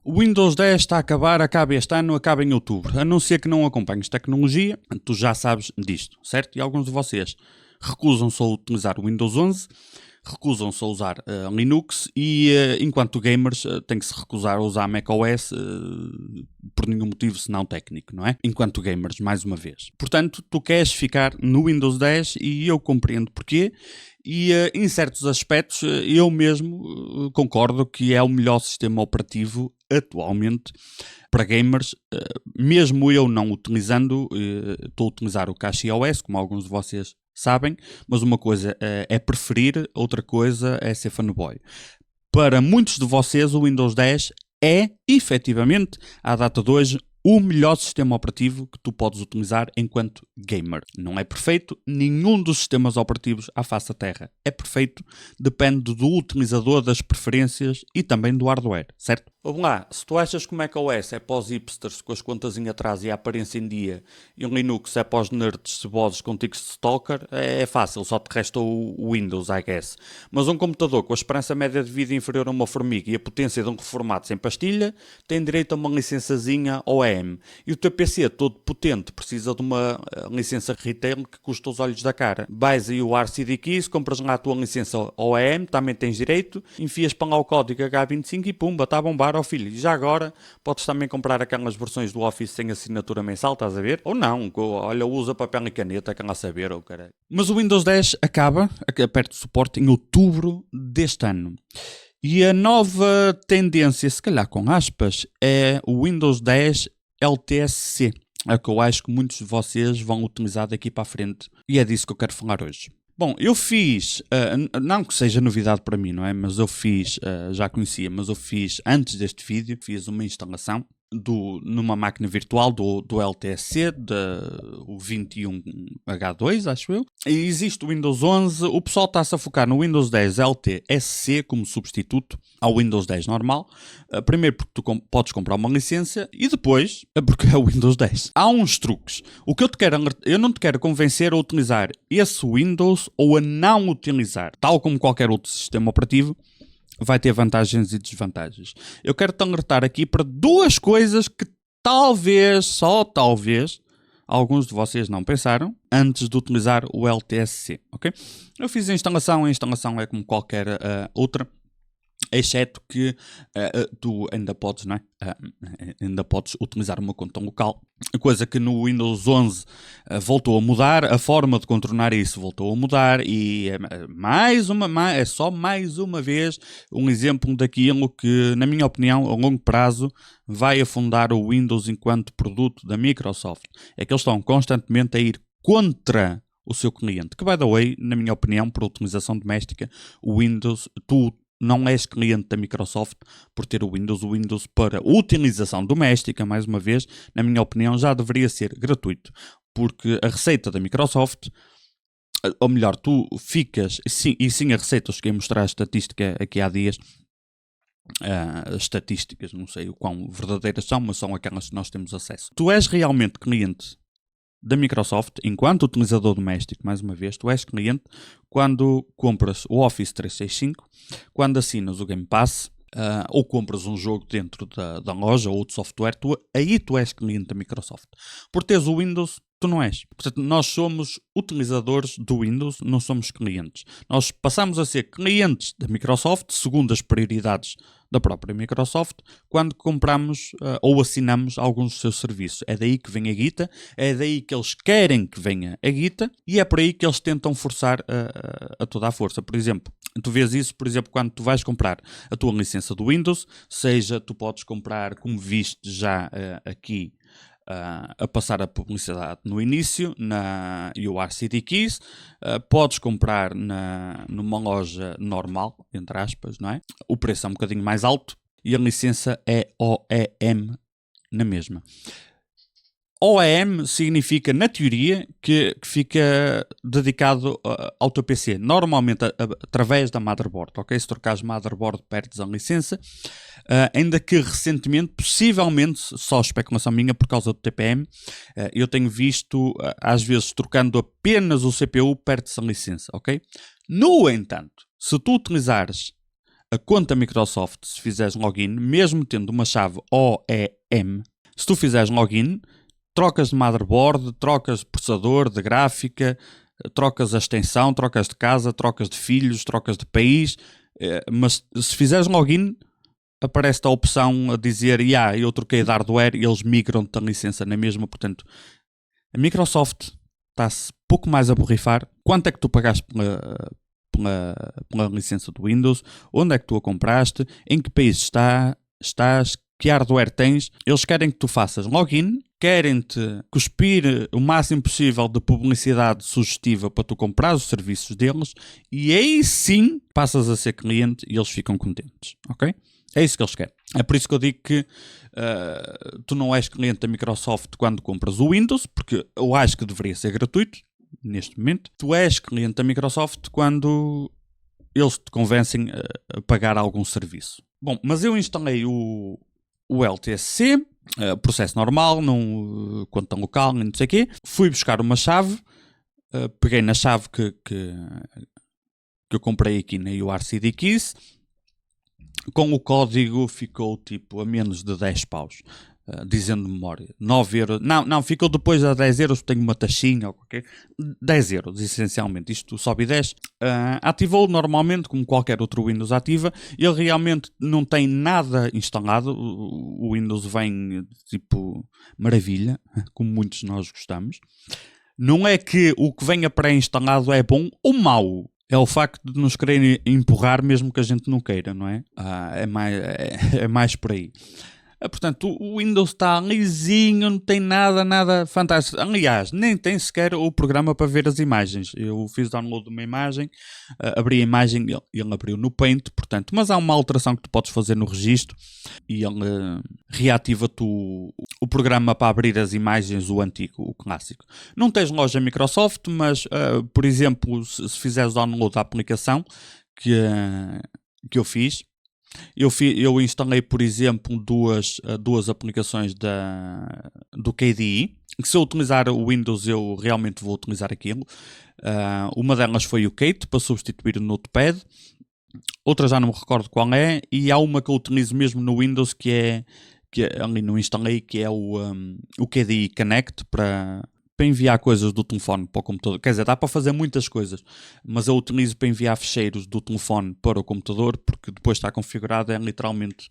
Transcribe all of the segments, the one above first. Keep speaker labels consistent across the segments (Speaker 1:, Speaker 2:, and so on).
Speaker 1: O Windows 10 está a acabar, acaba este ano, acaba em outubro. A não ser que não acompanhes tecnologia, tu já sabes disto, certo? E alguns de vocês recusam-se a utilizar o Windows 11, recusam-se a usar Linux e, enquanto gamers, têm que se recusar a usar macOS por nenhum motivo senão técnico, não é? Enquanto gamers, mais uma vez. Portanto, tu queres ficar no Windows 10 e eu compreendo porquê. E em certos aspectos eu mesmo concordo que é o melhor sistema operativo atualmente para gamers, mesmo eu não utilizando, estou a utilizar o CachyOS, como alguns de vocês sabem, mas uma coisa é preferir, outra coisa é ser fanboy. Para muitos de vocês o Windows 10 é, efetivamente, à data de hoje, o melhor sistema operativo que tu podes utilizar enquanto gamer. Não é perfeito, nenhum dos sistemas operativos à face da Terra é perfeito, depende do utilizador, das preferências e também do hardware, certo? Vamos lá, se tu achas que o macOS é para os hipsters com as contas em atraso e a aparência em dia, e o Linux é para os nerds cebosos com tics de stalker, é fácil, só te resta o Windows, I guess. Mas um computador com a esperança média de vida inferior a uma formiga e a potência de um reformado sem pastilha, tem direito a uma licençazinha OEM. E o teu PC todo potente precisa de uma licença retail que custa os olhos da cara. Vais aí o RCD Keys, compras lá a tua licença OEM, também tens direito, enfias para lá o código H25 e pumba, está a bombar. Ó filho, e já agora podes também comprar aquelas versões do Office sem assinatura mensal, estás a ver? Ou não, olha, usa papel e caneta, quer lá saber, ou caralho. Mas o Windows 10 acaba, perde o suporte em outubro deste ano. E a nova tendência, se calhar com aspas, é o Windows 10 LTSC. É que eu acho que muitos de vocês vão utilizar daqui para a frente. E é disso que eu quero falar hoje. Bom, eu fiz, não que seja novidade para mim, não é? Mas eu fiz, já conhecia, mas eu fiz, antes deste vídeo, fiz uma instalação numa máquina virtual do LTSC, o 21H2, acho eu. E existe o Windows 11, o pessoal está-se a focar no Windows 10 LTSC como substituto ao Windows 10 normal. Primeiro porque tu podes comprar uma licença e depois porque é o Windows 10. Há uns truques. O que eu não te quero convencer a utilizar esse Windows ou a não utilizar, tal como qualquer outro sistema operativo. Vai ter vantagens e desvantagens. Eu quero-te alertar aqui para duas coisas que talvez, só talvez, alguns de vocês não pensaram antes de utilizar o LTSC, ok? Eu fiz a instalação é como qualquer outra, exceto que tu ainda podes, não é? Ainda podes utilizar uma conta local, coisa que no Windows 11 voltou a mudar, a forma de contornar isso voltou a mudar e é só mais uma vez um exemplo daquilo que, na minha opinião, a longo prazo vai afundar o Windows enquanto produto da Microsoft. É que eles estão constantemente a ir contra o seu cliente, que, by the way, na minha opinião, por utilização doméstica, o Windows, tu não és cliente da Microsoft por ter o Windows para utilização doméstica, mais uma vez, na minha opinião, já deveria ser gratuito, porque a receita da Microsoft, ou melhor, tu ficas, e sim a receita, eu cheguei a mostrar a estatística aqui há dias, as estatísticas, não sei o quão verdadeiras são, mas são aquelas que nós temos acesso. Tu és realmente cliente da Microsoft, enquanto utilizador doméstico, mais uma vez, tu és cliente quando compras o Office 365, quando assinas o Game Pass, ou compras um jogo dentro da loja ou de software, aí tu és cliente da Microsoft. Por teres o Windows, tu não és. Portanto, nós somos utilizadores do Windows, não somos clientes. Nós passamos a ser clientes da Microsoft, segundo as prioridades da própria Microsoft, quando compramos ou assinamos alguns dos seus serviços. É daí que vem a guita, é daí que eles querem que venha a guita e é por aí que eles tentam forçar a toda a força. Por exemplo, tu vês isso, por exemplo, quando tu vais comprar a tua licença do Windows, seja tu podes comprar, como viste já aqui, a passar a publicidade no início, na URCD Keys, podes comprar numa loja normal, entre aspas, não é? O preço é um bocadinho mais alto e a licença é OEM na mesma. OEM significa, na teoria, que fica dedicado ao teu PC, normalmente através da motherboard, ok? Se trocares motherboard, perdes a licença, ainda que recentemente, possivelmente, só especulação minha por causa do TPM, eu tenho visto, às vezes, trocando apenas o CPU, perdes a licença, ok? No entanto, se tu utilizares A conta Microsoft, se fizeres login, mesmo tendo uma chave OEM, se tu fizeres login, trocas de motherboard, trocas de processador, de gráfica, trocas a extensão, trocas de casa, trocas de filhos, trocas de país, mas se fizeres login, aparece a opção a dizer eu troquei de hardware e eles migram-te a licença na mesma. Portanto, a Microsoft está-se pouco mais a borrifar. Quanto é que tu pagaste pela licença do Windows? Onde é que tu a compraste? Em que país estás? Que hardware tens? Eles querem que tu faças login, querem-te cuspir o máximo possível de publicidade sugestiva para tu comprar os serviços deles, e aí sim passas a ser cliente e eles ficam contentes, ok? É isso que eles querem. É por isso que eu digo que tu não és cliente da Microsoft quando compras o Windows, porque eu acho que deveria ser gratuito neste momento. Tu és cliente da Microsoft quando eles te convencem a pagar algum serviço. Bom, mas eu instalei o LTSC, processo normal, não conta local, não sei o quê. Fui buscar uma chave, peguei na chave que eu comprei aqui na URCD Keys. Com o código ficou tipo a menos de 10 paus. Dizendo de memória, 9 euros. Não, ficou depois a 10 euros, tenho uma taxinha ou qualquer. 10 euros, essencialmente. Isto sobe e desce. Ativou normalmente, como qualquer outro Windows ativa. Ele realmente não tem nada instalado. O Windows vem tipo maravilha, como muitos de nós gostamos. Não é que o que venha pré-instalado é bom ou mau. É o facto de nos quererem empurrar mesmo que a gente não queira, não é? É mais por aí. Portanto, o Windows está lisinho, não tem nada fantástico. Aliás, nem tem sequer o programa para ver as imagens. Eu fiz download de uma imagem, abri a imagem e ele abriu no Paint, portanto, mas há uma alteração que tu podes fazer no registro e ele reativa-te o programa para abrir as imagens, o antigo, o clássico. Não tens loja Microsoft, mas, por exemplo, se fizeres download da aplicação que eu fiz, eu instalei, por exemplo, duas aplicações do KDE, que se eu utilizar o Windows eu realmente vou utilizar aquilo. Uma delas foi o Kate, para substituir o Notepad. Outra já não me recordo qual é. E há uma que eu utilizo mesmo no Windows que ali não instalei, que é o KDE Connect para enviar coisas do telefone para o computador. Quer dizer, dá para fazer muitas coisas, mas eu utilizo para enviar ficheiros do telefone para o computador, porque depois está configurado, é literalmente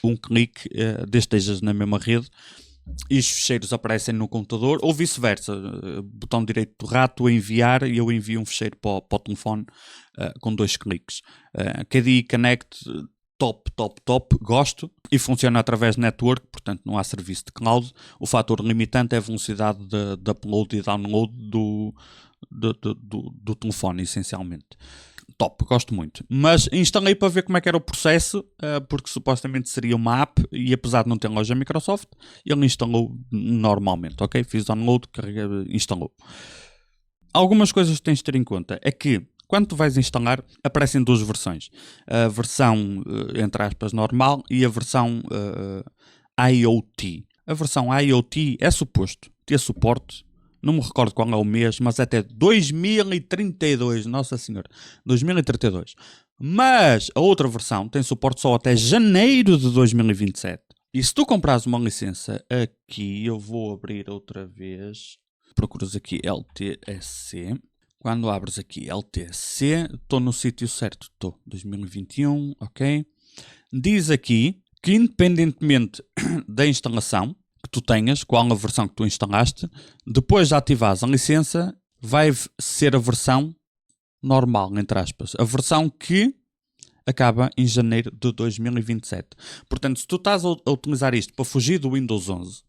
Speaker 1: um clique, desde que estejas na mesma rede, e os ficheiros aparecem no computador, ou vice-versa, botão direito do rato, enviar, e eu envio um ficheiro para o telefone com 2 cliques. KDE Connect, top, gosto, e funciona através de network, portanto não há serviço de cloud. O fator limitante é a velocidade de upload e download do telefone, essencialmente. Top, gosto muito. Mas instalei para ver como é que era o processo, porque supostamente seria uma app, e apesar de não ter loja Microsoft, ele instalou normalmente, ok? Fiz download, carreguei, instalou. Algumas coisas que tens de ter em conta é que quando tu vais instalar, aparecem 2 versões. A versão, entre aspas, normal e a versão IoT. A versão IoT é suposto ter suporte, não me recordo qual é o mês, mas até 2032, Nossa Senhora, 2032. Mas a outra versão tem suporte só até janeiro de 2027. E se tu comprares uma licença aqui, eu vou abrir outra vez, procuras aqui LTSC. Quando abres aqui LTSC, estou no sítio certo, estou, 2021, ok? Diz aqui que independentemente da instalação que tu tenhas, qual a versão que tu instalaste, depois de ativares a licença, vai ser a versão normal, entre aspas. A versão que acaba em janeiro de 2027. Portanto, se tu estás a utilizar isto para fugir do Windows 11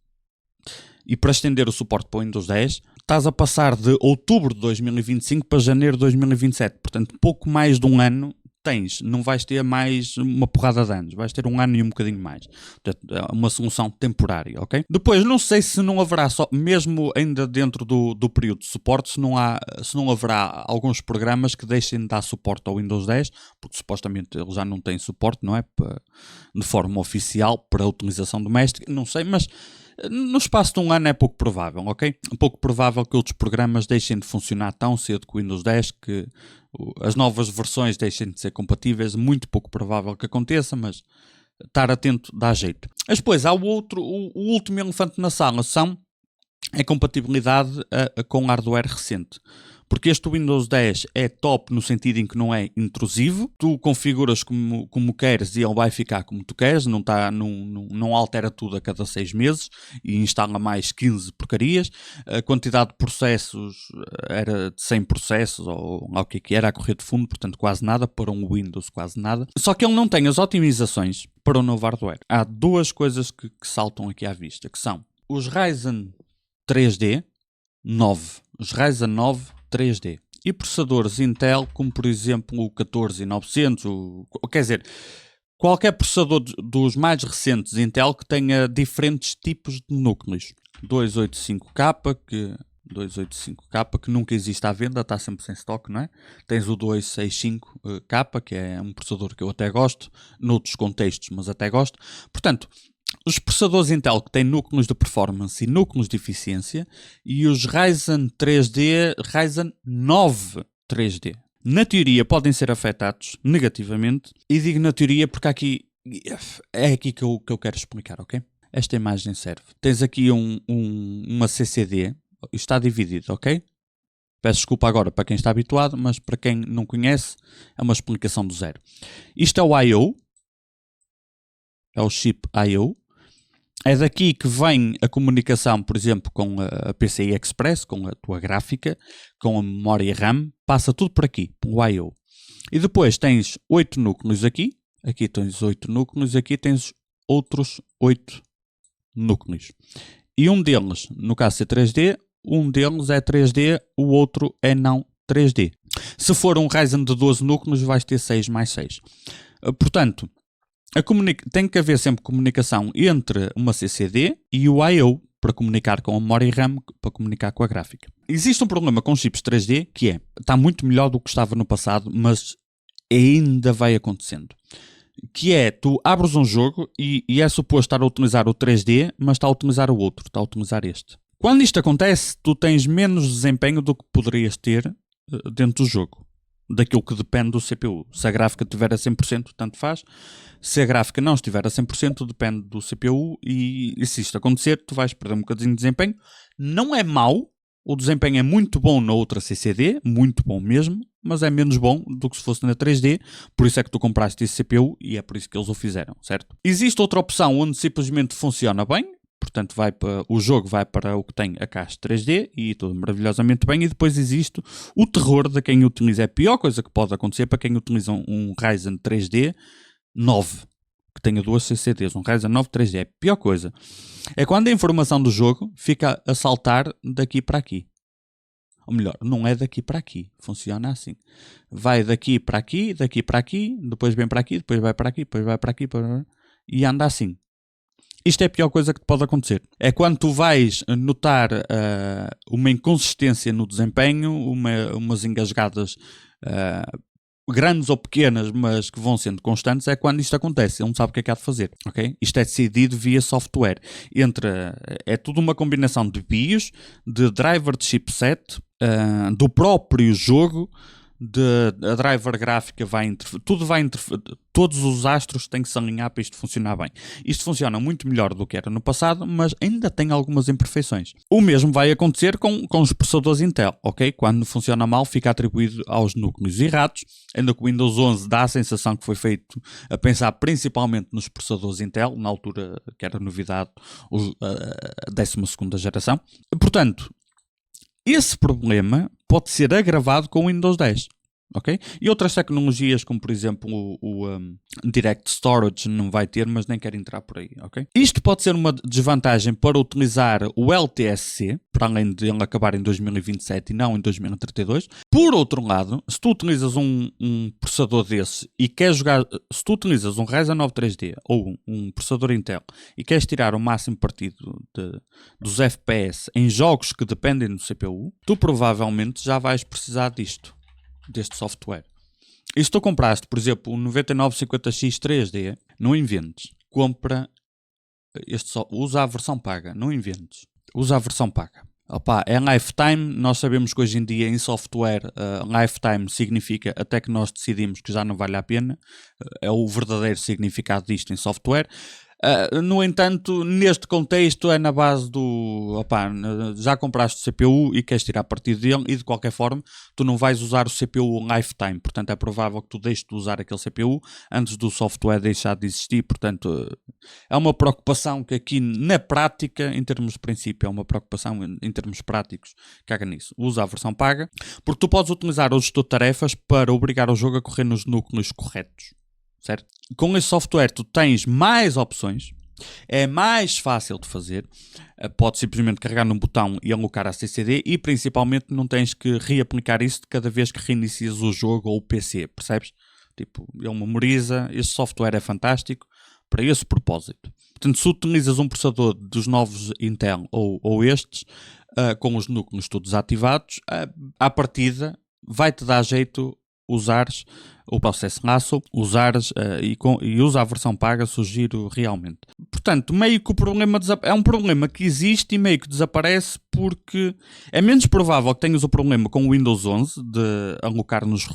Speaker 1: e para estender o suporte para o Windows 10, estás a passar de outubro de 2025 para janeiro de 2027. Portanto, pouco mais de um ano tens. Não vais ter mais uma porrada de anos. Vais ter um ano e um bocadinho mais. Portanto, é uma solução temporária, ok? Depois, não sei se não haverá, mesmo ainda dentro do período de suporte, se não haverá alguns programas que deixem de dar suporte ao Windows 10, porque supostamente eles já não têm suporte, não é? De forma oficial para a utilização doméstica. Não sei, mas No espaço de um ano é pouco provável, ok? Pouco provável que outros programas deixem de funcionar tão cedo com o Windows 10, que as novas versões deixem de ser compatíveis. Muito pouco provável que aconteça, mas estar atento dá jeito. Mas depois há o último elefante na sala, são a compatibilidade com hardware recente. Porque este Windows 10 é top no sentido em que não é intrusivo. Tu configuras como queres e ele vai ficar como tu queres. Não altera tudo a cada 6 meses e instala mais 15 porcarias. A quantidade de processos era de 100 processos ou o que era a correr de fundo, portanto quase nada. Para um Windows quase nada. Só que ele não tem as otimizações para o novo hardware. Há duas coisas que saltam aqui à vista, que são os Ryzen 3D 9. Os Ryzen 9 3D. E processadores Intel, como por exemplo o 14900, quer dizer, qualquer processador dos mais recentes Intel que tenha diferentes tipos de núcleos. 285K, que nunca existe à venda, está sempre sem estoque, não é? Tens o 265K, que é um processador que eu até gosto, noutros contextos, mas até gosto. Portanto, os processadores Intel que têm núcleos de performance e núcleos de eficiência, e os Ryzen 3D, Ryzen 9 3D. Na teoria podem ser afetados negativamente, e digo na teoria porque é aqui que eu quero explicar, ok? Esta imagem serve. Tens aqui uma CCD, está dividido, ok? Peço desculpa agora para quem está habituado, mas para quem não conhece é uma explicação do zero. Isto é o I/O, é o chip I/O. É daqui que vem a comunicação, por exemplo, com a PCI Express, com a tua gráfica, com a memória RAM, passa tudo por aqui, o I/O. E depois tens 8 núcleos aqui tens 8 núcleos, aqui tens outros 8 núcleos. E um deles, no caso é 3D, um deles é 3D, o outro é não 3D. Se for um Ryzen de 12 núcleos, vais ter 6 mais 6. Portanto, tem que haver sempre comunicação entre uma CCD e o I/O para comunicar com a memória RAM, para comunicar com a gráfica. Existe um problema com chips 3D que está muito melhor do que estava no passado, mas ainda vai acontecendo. Que é, tu abres um jogo e é suposto estar a utilizar o 3D, mas está a utilizar o outro, está a utilizar este. Quando isto acontece, tu tens menos desempenho do que poderias ter dentro do jogo, daquilo que depende do CPU. Se a gráfica estiver a 100%, tanto faz. Se a gráfica não estiver a 100%, depende do CPU e se isto acontecer, tu vais perder um bocadinho de desempenho. Não é mau, o desempenho é muito bom na outra CCD, muito bom mesmo, mas é menos bom do que se fosse na 3D, por isso é que tu compraste esse CPU e é por isso que eles o fizeram, certo? Existe outra opção onde simplesmente funciona bem, portanto o jogo vai para o que tem a caixa 3D e tudo maravilhosamente bem, e depois existe o terror de quem utiliza, é a pior coisa que pode acontecer para quem utiliza um Ryzen 3D 9, que tenha duas CCDs, um Ryzen 9 3D, é a pior coisa. É quando a informação do jogo fica a saltar daqui para aqui. Ou melhor, não é daqui para aqui, funciona assim. Vai daqui para aqui, depois vem para aqui, depois vai para aqui, depois vai para aqui, e anda assim. Isto é a pior coisa que te pode acontecer. É quando tu vais notar uma inconsistência no desempenho, umas engasgadas grandes ou pequenas, mas que vão sendo constantes, é quando isto acontece. Ele não sabe o que é que há de fazer, ok? Isto é decidido via software. É tudo uma combinação de BIOS, de driver de chipset, do próprio jogo, a driver gráfica vai interferir, todos os astros têm que se alinhar para isto funcionar bem. Isto funciona muito melhor do que era no passado, mas ainda tem algumas imperfeições. O mesmo vai acontecer com os processadores Intel, ok? Quando funciona mal, fica atribuído aos núcleos errados, ainda que o Windows 11 dá a sensação que foi feito a pensar principalmente nos processadores Intel, na altura que era novidade, a 12ª geração. Portanto, esse problema pode ser agravado com o Windows 10, ok? E outras tecnologias, como por exemplo o Direct Storage, não vai ter, mas nem quero entrar por aí, ok? Isto pode ser uma desvantagem para utilizar o LTSC, para além de ele acabar em 2027 e não em 2032. Por outro lado, se tu utilizas um processador desse e queres jogar, se tu utilizas um Ryzen 9 3D ou um processador Intel e queres tirar o máximo partido dos FPS em jogos que dependem do CPU, tu provavelmente já vais precisar deste software. E se tu compraste, por exemplo, o 9950X 3D, não inventes. Compra usa a versão paga, não inventes. Usa a versão paga. Opa, é lifetime, nós sabemos que hoje em dia em software lifetime significa até que nós decidimos que já não vale a pena, é o verdadeiro significado disto em software. No entanto, neste contexto é na base do opa, já compraste o CPU e queres tirar partido dele e de qualquer forma tu não vais usar o CPU lifetime, portanto é provável que tu deixes de usar aquele CPU antes do software deixar de existir, portanto é uma preocupação que aqui na prática, em termos de princípio, é uma preocupação em termos práticos, caga nisso, usa a versão paga, porque tu podes utilizar o gestor de tarefas para obrigar o jogo a correr nos núcleos corretos. Certo? Com esse software tu tens mais opções, é mais fácil de fazer, podes simplesmente carregar num botão e alocar a CCD e principalmente não tens que reaplicar isso de cada vez que reinicias o jogo ou o PC, percebes? Tipo, ele memoriza, este software é fantástico para esse propósito. Portanto, se utilizas um processador dos novos Intel ou estes, com os núcleos todos ativados, à partida vai-te dar jeito usares o processo laço, usares e usa a versão paga, sugiro realmente. Portanto, meio que o problema é um problema que existe e meio que desaparece porque é menos provável que tenhas o problema com o Windows 11 de alocar os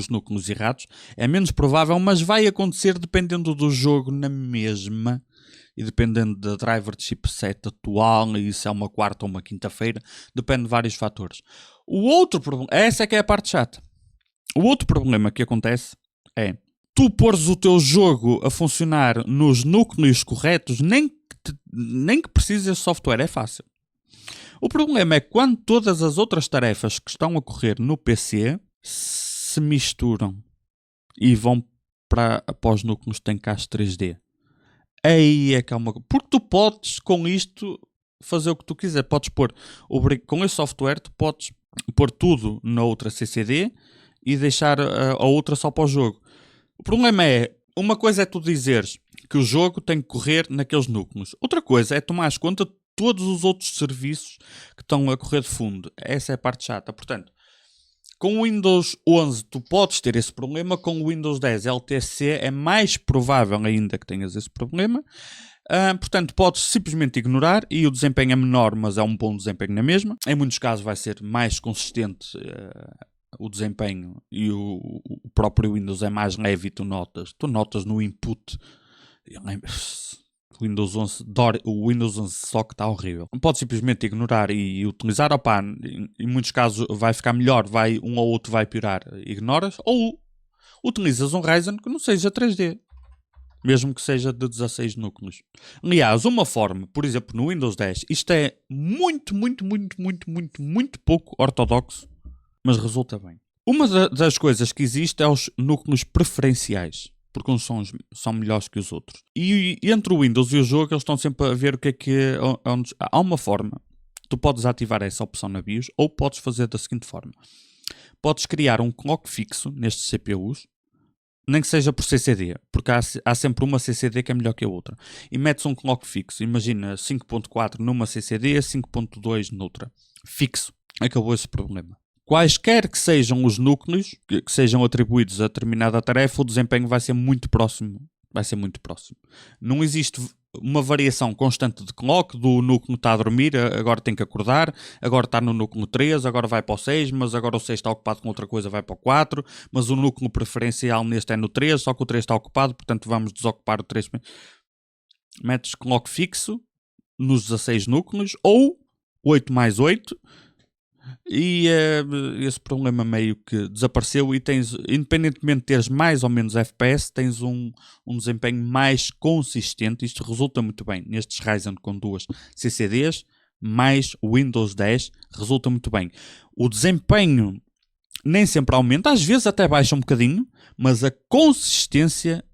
Speaker 1: núcleos errados. É menos provável, mas vai acontecer dependendo do jogo na mesma. E dependendo da driver de chipset atual, e se é uma quarta ou uma quinta-feira, depende de vários fatores. O outro problema, essa é que é a parte chata. O outro problema que acontece é tu pôres o teu jogo a funcionar nos núcleos corretos, nem que precises de software, é fácil. O problema é quando todas as outras tarefas que estão a correr no PC se misturam e vão para os núcleos que têm caixa 3D. Aí é que há uma... Porque tu podes, com isto, fazer o que tu quiser. Podes pôr... Com esse software, tu podes pôr tudo na outra CCD e deixar a outra só para o jogo. O problema é... Uma coisa é tu dizeres que o jogo tem que correr naqueles núcleos. Outra coisa é tomares conta de todos os outros serviços que estão a correr de fundo. Essa é a parte chata. Portanto, com o Windows 11 tu podes ter esse problema, com o Windows 10 LTC é mais provável ainda que tenhas esse problema. Portanto, podes simplesmente ignorar e o desempenho é menor, mas é um bom desempenho na mesma. Em muitos casos vai ser mais consistente o desempenho e o próprio Windows é mais leve e tu notas no input. O Windows 11 só que está horrível. Pode simplesmente ignorar e utilizar. Em muitos casos vai ficar melhor, um ou outro vai piorar, ignoras. Ou utilizas um Ryzen que não seja 3D, mesmo que seja de 16 núcleos. Aliás, uma forma, por exemplo, no Windows 10, isto é muito pouco ortodoxo, mas resulta bem. Uma das coisas que existe é os núcleos preferenciais, porque uns são melhores que os outros. E entre o Windows e o jogo, eles estão sempre a ver o que é que... Há uma forma. Tu podes ativar essa opção na BIOS, ou podes fazer da seguinte forma. Podes criar um clock fixo nestes CPUs, nem que seja por CCD, porque há sempre uma CCD que é melhor que a outra. E metes um clock fixo. Imagina 5.4 numa CCD, 5.2 noutra. Fixo. Acabou esse problema. Quaisquer que sejam os núcleos que sejam atribuídos a determinada tarefa, o desempenho vai ser muito próximo. Não existe uma variação constante de clock, do núcleo está a dormir, agora tem que acordar, agora está no núcleo 3, agora vai para o 6, mas agora o 6 está ocupado com outra coisa, vai para o 4, mas o núcleo preferencial neste é no 3, só que o 3 está ocupado, portanto vamos desocupar o 3. Metes clock fixo nos 16 núcleos, ou 8 mais 8, e esse problema meio que desapareceu e tens, independentemente de teres mais ou menos FPS, tens um desempenho mais consistente. Isto resulta muito bem nestes Ryzen com duas CCDs mais Windows 10, resulta muito bem. O desempenho nem sempre aumenta, às vezes até baixa um bocadinho, mas a consistência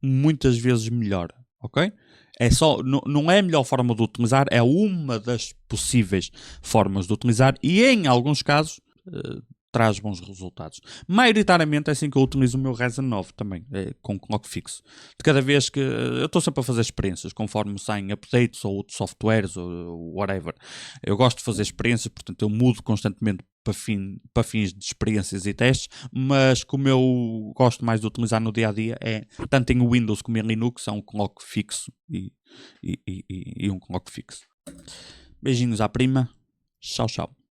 Speaker 1: muitas vezes melhora, ok? Não é a melhor forma de utilizar, é uma das possíveis formas de utilizar e em alguns casos traz bons resultados. Maioritariamente é assim que eu utilizo o meu Ryzen 9 também, com clock fixo. De cada vez que eu estou sempre a fazer experiências, conforme saem updates ou outros softwares ou whatever. Eu gosto de fazer experiências, portanto eu mudo constantemente para fins de experiências e testes, mas como eu gosto mais de utilizar no dia a dia, é tanto em Windows como em Linux, é um clock fixo e um clock fixo. Beijinhos à prima. Tchau, tchau.